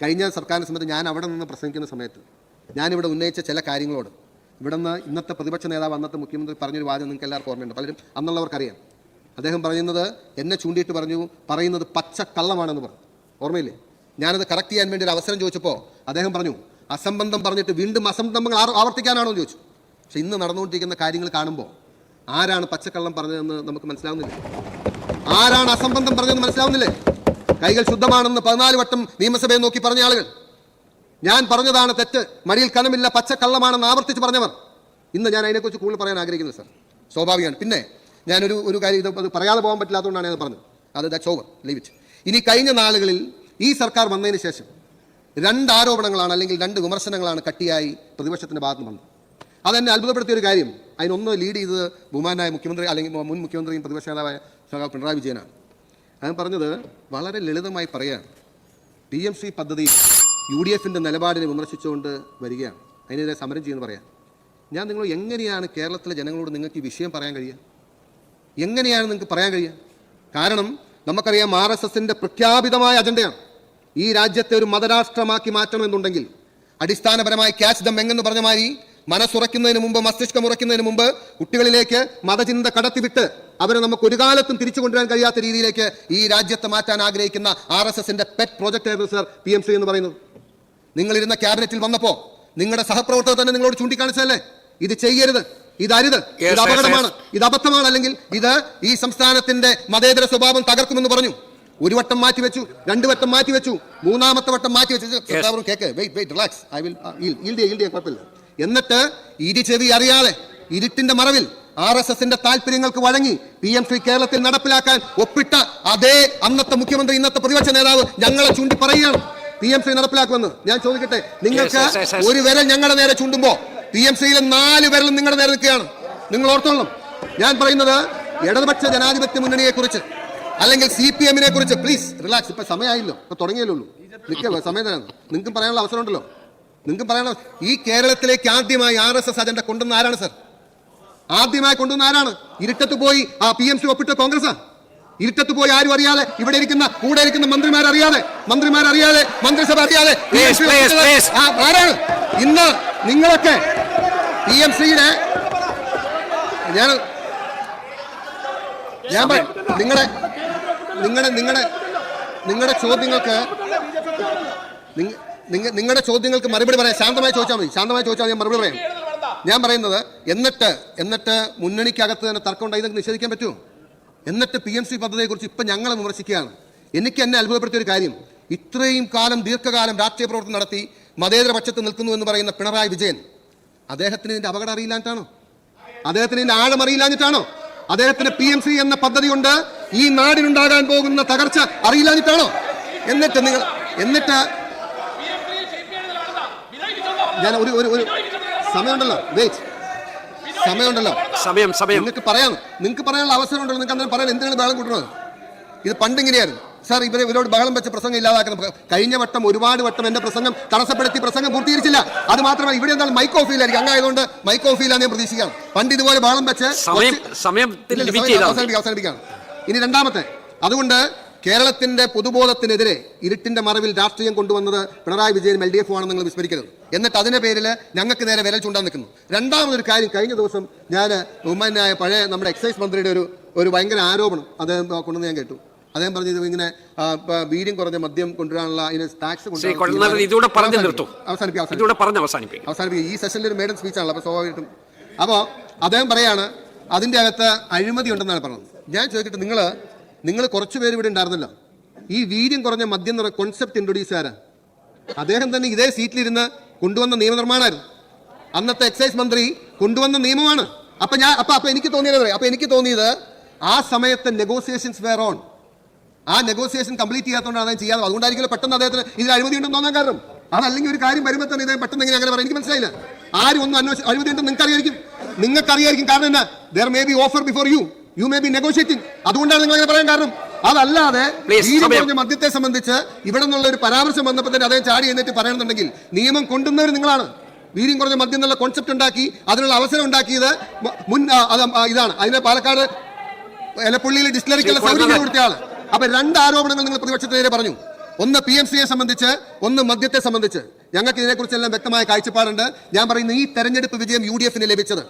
കഴിഞ്ഞ സർക്കാരിൻ്റെ സമയത്ത് ഞാൻ അവിടെ നിന്ന് പ്രസംഗിക്കുന്ന സമയത്ത് ഞാനിവിടെ ഉന്നയിച്ച ചില കാര്യങ്ങളോട് ഇവിടെ നിന്ന് ഇന്നത്തെ പ്രതിപക്ഷ നേതാവ് അന്നത്തെ മുഖ്യമന്ത്രി പറഞ്ഞൊരു വാദം നിങ്ങൾക്ക് എല്ലാവർക്കും ഓർമ്മയുണ്ട്, പലരും അന്നുള്ളവർക്കറിയാം. അദ്ദേഹം പറയുന്നത് എന്നെ ചൂണ്ടിയിട്ട് പറയുന്നത് പച്ച കള്ളമാണെന്ന് പറഞ്ഞു. ഓർമ്മയില്ലേ? ഞാനത് കറക്റ്റ് ചെയ്യാൻ വേണ്ടി ഒരു അവസരം ചോദിച്ചപ്പോൾ അദ്ദേഹം പറഞ്ഞു അസംബന്ധം പറഞ്ഞിട്ട് വീണ്ടും അസംബന്ധങ്ങൾ ആവർത്തിക്കാനാണോ എന്ന് ചോദിച്ചു. പക്ഷെ ഇന്ന് നടന്നുകൊണ്ടിരിക്കുന്ന കാര്യങ്ങൾ കാണുമ്പോൾ ആരാണ് പച്ചക്കള്ളം പറഞ്ഞതെന്ന് നമുക്ക് മനസ്സിലാവുന്നില്ല, ആരാണ് അസംബന്ധം പറഞ്ഞതെന്ന് മനസ്സിലാവുന്നില്ലേ? കൈകൾ ശുദ്ധമാണെന്ന് 14 വട്ടം നിയമസഭയെ നോക്കി പറഞ്ഞ ആളുകൾ, ഞാൻ പറഞ്ഞതാണ് തെറ്റ്, മടിയിൽ കനമില്ല, പച്ചക്കള്ളമാണെന്ന് ആവർത്തിച്ച് പറഞ്ഞവർ. ഇന്ന് ഞാൻ അതിനെക്കുറിച്ച് കൂടുതൽ പറയാൻ ആഗ്രഹിക്കുന്നത് സാർ, സ്വാഭാവികമാണ്. പിന്നെ ഞാനൊരു കാര്യം ഇത് പറയാതെ പോകാൻ പറ്റില്ലാത്തതുകൊണ്ടാണ് ഞാൻ പറഞ്ഞത്. That's over, leave it. ഇനി കഴിഞ്ഞ നാളുകളിൽ ഈ സർക്കാർ വന്നതിന് ശേഷം 2 ആരോപണങ്ങളാണ് അല്ലെങ്കിൽ 2 വിമർശനങ്ങളാണ് കട്ടിയായി പ്രതിപക്ഷത്തിൻ്റെ ഭാഗത്ത് വന്നത്. അതെന്നെ അത്ഭുതപ്പെടുത്തിയൊരു കാര്യം, അതിനൊന്ന് ലീഡ് ചെയ്തത് ബഹുമാനായ മുഖ്യമന്ത്രി അല്ലെങ്കിൽ മുൻ മുഖ്യമന്ത്രിയും പ്രതിപക്ഷ നേതാവായ സഖാവ് പിണറായി വിജയനാണ്. അദ്ദേഹം പറഞ്ഞത് വളരെ ലളിതമായി പറയുകയാണ്, PMC പദ്ധതി UDFൻ്റെ നിലപാടിനെ വിമർശിച്ചുകൊണ്ട് വരികയാണ്, അതിനെതിരെ സമരം ചെയ്യുമെന്ന് പറയാം. ഞാൻ നിങ്ങൾ എങ്ങനെയാണ് കേരളത്തിലെ ജനങ്ങളോട് നിങ്ങൾക്ക് ഈ വിഷയം പറയാൻ കഴിയുക? എങ്ങനെയാണ് നിങ്ങൾക്ക് പറയാൻ കഴിയുക? കാരണം നമുക്കറിയാം RSSൻ്റെ പ്രഖ്യാപിതമായ അജണ്ടയാണ് ഈ രാജ്യത്തെ ഒരു മതരാഷ്ട്രമാക്കി മാറ്റണമെന്നുണ്ടെങ്കിൽ അടിസ്ഥാനപരമായി ക്യാച്ച് ദം എങ്ങെന്ന് പറഞ്ഞ മാതിരി മനസ്സുറയ്ക്കുന്നതിന് മുമ്പ്, മസ്തിഷ്കം ഉറയ്ക്കുന്നതിന് മുമ്പ് കുട്ടികളിലേക്ക് മതചിന്ത കടത്തിവിട്ട് അവരെ നമുക്ക് ഒരു കാലത്തും തിരിച്ചു കൊണ്ടുവരാൻ കഴിയാത്ത രീതിയിലേക്ക് ഈ രാജ്യത്തെ മാറ്റാൻ ആഗ്രഹിക്കുന്ന RSSൻ്റെ പെറ്റ് പ്രോജക്റ്റ് ആയിരുന്നു സർ PMC എന്ന് പറയുന്നത്. നിങ്ങളിരുന്ന ക്യാബിനറ്റിൽ വന്നപ്പോൾ നിങ്ങളുടെ സഹപ്രവർത്തകർ തന്നെ നിങ്ങളോട് ചൂണ്ടിക്കാണിച്ചതല്ലേ ഇത് ചെയ്യരുത്, ഇതരുത്, ഇത് അപകടമാണ്, ഇത് അബദ്ധമാണ്, അല്ലെങ്കിൽ ഇത് ഈ സംസ്ഥാനത്തിന്റെ മതേതര സ്വഭാവം തകർക്കുമെന്ന് പറഞ്ഞു. 1 വട്ടം മാറ്റിവെച്ചു, 2 വട്ടം മാറ്റിവെച്ചു, 3-ാമത്തെ വട്ടം മാറ്റിവെച്ചു. റിലാക്സ്, ഐ വിൽ കുഴപ്പമില്ല. എന്നിട്ട് ചെവി അറിയാതെ ഇരുട്ടിന്റെ മറവിൽ RSSന്റെ താല്പര്യങ്ങൾക്ക് വഴങ്ങി PMC കേരളത്തിൽ നടപ്പിലാക്കാൻ ഒപ്പിട്ട അതേ അന്നത്തെ മുഖ്യമന്ത്രി ഇന്നത്തെ പ്രതിപക്ഷ നേതാവ് ഞങ്ങളെ ചൂണ്ടി പറയുകയാണ് PMC നടപ്പിലാക്കുമെന്ന്. ഞാൻ ചോദിക്കട്ടെ, നിങ്ങൾക്ക് ഒരു വിരൽ ഞങ്ങളുടെ നേരെ ചൂണ്ടുമ്പോൾ PMCയിലെ 4 വിരലും നിങ്ങളുടെ നേരെ നിൽക്കുകയാണ്. നിങ്ങൾ ഓർത്തോളണം. ഞാൻ പറയുന്നത് ഇടതുപക്ഷ ജനാധിപത്യ മുന്നണിയെ കുറിച്ച് അല്ലെങ്കിൽ CPMനെ കുറിച്ച് പ്ലീസ് റിലാക്സ്. ഇപ്പൊ സമയമായില്ലോ, ഇപ്പൊ തുടങ്ങിയല്ലോ ഉള്ളൂ, നിൽക്കുക, സമയം തരാണ്. നിങ്ങൾക്കും പറയാനുള്ള അവസരം ഉണ്ടല്ലോ. നിങ്ങൾക്ക് പറയാനുള്ള ഈ കേരളത്തിലേക്ക് ആദ്യമായി RSS അജണ്ട കൊണ്ടുവന്ന ആരാണ് സർ? ആദ്യമായി കൊണ്ടുവന്ന ആരാണ്? ഇരുട്ടത്ത് പോയി ആ PMC ഒപ്പിട്ട കോൺഗ്രസ്. ഇരുട്ടത്ത് പോയി ആരും അറിയാതെ, ഇവിടെ ഇരിക്കുന്ന കൂടെ ഇരിക്കുന്ന മന്ത്രിമാരറിയാതെ, മന്ത്രിസഭ അറിയാതെ ആരാണ്? ഇന്ന് നിങ്ങളൊക്കെ PMCയുടെ നിങ്ങളുടെ ചോദ്യങ്ങൾക്ക് മറുപടി പറയാം. ശാന്തമായി ചോദിച്ചാൽ മതി, ഞാൻ മറുപടി പറയാം. ഞാൻ പറയുന്നത് എന്നിട്ട് മുന്നണിക്കകത്ത് തന്നെ തർക്കം ഉണ്ടായി നിഷേധിക്കാൻ പറ്റുമോ? എന്നിട്ട് PMC പദ്ധതിയെക്കുറിച്ച് ഇപ്പം ഞങ്ങളെ വിമർശിക്കുകയാണ്. എന്നെ അത്ഭുതപ്പെടുത്തിയ ഒരു കാര്യം, ഇത്രയും കാലം ദീർഘകാലം രാഷ്ട്രീയ പ്രവർത്തനം നടത്തി മതേതര പക്ഷത്ത് നിൽക്കുന്നു എന്ന് പറയുന്ന പിണറായി വിജയൻ, അദ്ദേഹത്തിന് ഇതിൻ്റെ അപകടം അറിയില്ലാഞ്ഞിട്ടാണോ? അദ്ദേഹത്തിന് ഇതിൻ്റെ ആഴം അറിയില്ലാഞ്ഞിട്ടാണോ? അദ്ദേഹത്തിന് PMC എന്ന പദ്ധതി കൊണ്ട് ഈ നാടിനുണ്ടാകാൻ പോകുന്ന തകർച്ച അറിയില്ലാഞ്ഞിട്ടാണോ? എന്നിട്ട് ഞാൻ ഒരു സമയമുണ്ടല്ലോ, നിങ്ങൾക്ക് പറയാനുള്ള അവസരം ഉണ്ടല്ലോ. നിങ്ങൾക്ക് അന്നേരം പറയാൻ എന്തിനാണ് ബഹളം കൂട്ടുന്നത്? ഇത് പണ്ടിങ്ങനെയായിരുന്നു സാർ. ഇവരോട് ബഹളം വെച്ച് പ്രസംഗം ഇല്ലാതാക്കണം. കഴിഞ്ഞ വട്ടം ഒരുപാട് വട്ടം എന്റെ പ്രസംഗം തടസ്സപ്പെടുത്തി പ്രസംഗം പൂർത്തീകരിച്ചില്ല. അത് മാത്രമല്ല, ഇവിടെ എന്താണ് മൈക്ക് ഓഫ് ചെയ്യില്ലായിരിക്കും, അങ്ങായതുകൊണ്ട് മൈക്ക് ഓഫ് ചെയ്യില്ല ഞാൻ പ്രതീക്ഷിക്കാം. പണ്ട് ഇതുപോലെ ബഹളം വെച്ച് അവസാനിപ്പിക്കുകയാണ്. ഇനി രണ്ടാമത്തെ, അതുകൊണ്ട് കേരളത്തിന്റെ പൊതുബോധത്തിനെതിരെ ഇരുട്ടിന്റെ മറവിൽ രാഷ്ട്രീയം കൊണ്ടുവന്നത് പിണറായി വിജയനും LDF ആണെന്ന് നിങ്ങൾ വിസ്മരിക്കരുത്. എന്നിട്ട് അതിന്റെ പേരിൽ ഞങ്ങൾക്ക് നേരെ വിരൽ ചൂണ്ടാൻ നിൽക്കുന്നു. രണ്ടാമതൊരു കാര്യം, കഴിഞ്ഞ ദിവസം ഞാൻ ബഹുമാനായ പഴയ നമ്മുടെ എക്സൈസ് മന്ത്രിയുടെ ഒരു ഭയങ്കര ആരോപണം അദ്ദേഹം കൊണ്ടുവന്ന് ഞാൻ കേട്ടു. അദ്ദേഹം പറഞ്ഞത് ഇങ്ങനെ വീര്യം കുറഞ്ഞ മദ്യം കൊണ്ടുവരാനുള്ള ടാക്സ് അവസാനിപ്പിക്കും. ഈ സെഷനിൽ ഒരു മേഡം സ്പീച്ചാണല്ലോ, അപ്പോൾ സ്വാഭാവികമായിട്ടും. അപ്പോൾ അദ്ദേഹം പറയാണ് അതിൻ്റെ അകത്ത് അഴിമതി ഉണ്ടെന്നാണ് പറഞ്ഞത്. ഞാൻ ചോദിക്കട്ടെ, നിങ്ങൾ കുറച്ച് പേര് ഇവിടെ ഉണ്ടായിരുന്നല്ലോ, ഈ വീര്യം കുറഞ്ഞ മദ്യം എന്ന് പറയുന്ന കോൺസെപ്റ്റ് ഇൻട്രൊഡ്യൂസ് ചെയ്യാൻ അദ്ദേഹം തന്നെ ഇതേ സീറ്റിലിരുന്ന് കൊണ്ടുവന്ന നിയമനിർമ്മാണമായിരുന്നു. അന്നത്തെ എക്സൈസ് മന്ത്രി കൊണ്ടുവന്ന നിയമമാണ്. അപ്പൊ എനിക്ക് തോന്നിയത് ആ സമയത്ത് നെഗോസിയേഷൻസ് വെയർ ഓൺ. ആ നെഗോസിയേഷൻ കംപ്ലീറ്റ് ചെയ്യാത്തതുകൊണ്ടാണ് അദ്ദേഹം ചെയ്യാതെ. അതുകൊണ്ടായിരിക്കും പെട്ടെന്ന് അദ്ദേഹത്തിന് ഇതിൽ അഴിമതി ഉണ്ടെന്ന് തോന്നാൻ കാരണം. അതല്ലെങ്കിൽ ഒരു കാര്യം വരുമ്പോൾ തന്നെ ഇദ്ദേഹം പെട്ടെന്ന് എങ്ങനെ അങ്ങനെ പറയാം? എനിക്ക് മനസ്സിലായില്ല. ആരും ഒന്നും അഴിമതി ഉണ്ടെന്ന് നിങ്ങൾക്കറിയായിരിക്കും. കാരണം എന്നാ, there may be offer before you may be negotiating. അതുകൊണ്ടാണ് നിങ്ങൾ അങ്ങനെ പറയാൻ കാരണം. അതല്ലാതെ വീര്യം കുറഞ്ഞ മദ്യത്തെ സംബന്ധിച്ച് ഇവിടെ നിന്നുള്ള ഒരു പരാമർശം വന്നപ്പോൾ തന്നെ അദ്ദേഹം ചാടി എന്നിട്ട് പറയണമെന്നുണ്ടെങ്കിൽ നിയമം കൊണ്ടുവന്നവർ നിങ്ങളാണ്. വീര്യം കുറഞ്ഞ മദ്യം എന്നുള്ള കോൺസെപ്റ്റ് ഉണ്ടാക്കി അതിനുള്ള അവസരം ഉണ്ടാക്കിയത് ഇതാണ്. അതിന് പാലക്കാട് എലപ്പുള്ളിയിൽ ഡിസ്റ്റിലറിക്കുള്ള സൗകര്യം കൊടുത്ത ആള്. അപ്പൊ 2 ആരോപണങ്ങൾ നിങ്ങൾ പ്രതിപക്ഷത്തിനെതിരെ പറഞ്ഞു. ഒന്ന് PMCയെ സംബന്ധിച്ച്, ഒന്ന് മദ്യത്തെ സംബന്ധിച്ച് ഞങ്ങൾക്ക് ഇതിനെക്കുറിച്ചെല്ലാം വ്യക്തമായ കാഴ്ചപ്പാടുണ്ട്. ഞാൻ പറയുന്ന ഈ തെരഞ്ഞെടുപ്പ് വിജയം UDF ലഭിച്ചത്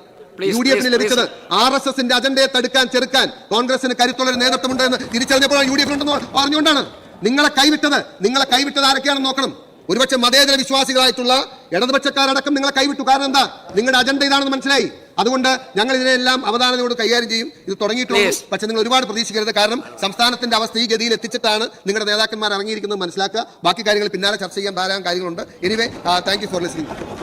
RSSന്റെ അജണ്ടയെ തടുക്കാൻ, ചെറുക്കാൻ കോൺഗ്രസിന് കരുത്തുള്ള ഒരു നേതൃത്വമുണ്ട് എന്ന് തിരിച്ചറിഞ്ഞപ്പോൾ UDF ഉണ്ടെന്ന് പറഞ്ഞുകൊണ്ടാണ്. നിങ്ങളെ കൈവിട്ടത് ആരൊക്കെയാണെന്ന് നോക്കണം. ഒരുപക്ഷെ മതേതര വിശ്വാസികളായിട്ടുള്ള ഇടതുപക്ഷക്കാരടക്കം നിങ്ങളെ കൈവിട്ടു. കാരണം എന്താ? നിങ്ങളുടെ അജണ്ട ഇതാണെന്ന് മനസ്സിലായി. അതുകൊണ്ട് ഞങ്ങൾ ഇതിനെല്ലാം അവധാനതയോട് കൈകാര്യം ചെയ്യും. ഇത് തുടങ്ങിയിട്ടുള്ളൂ. പക്ഷെ നിങ്ങൾ ഒരുപാട് പ്രതീക്ഷിക്കരുത്. കാരണം സംസ്ഥാനത്തിന്റെ അവസ്ഥ ഈ ഗതിയിൽ എത്തിച്ചിട്ടാണ് നിങ്ങളുടെ നേതാക്കന്മാർ ഇറങ്ങിയിരിക്കുന്നത് മനസ്സിലാക്കുക. ബാക്കി കാര്യങ്ങൾ പിന്നാലെ ചർച്ച ചെയ്യാൻ ധാരാളം കാര്യങ്ങളുണ്ട്. Anyway, thank you for listening.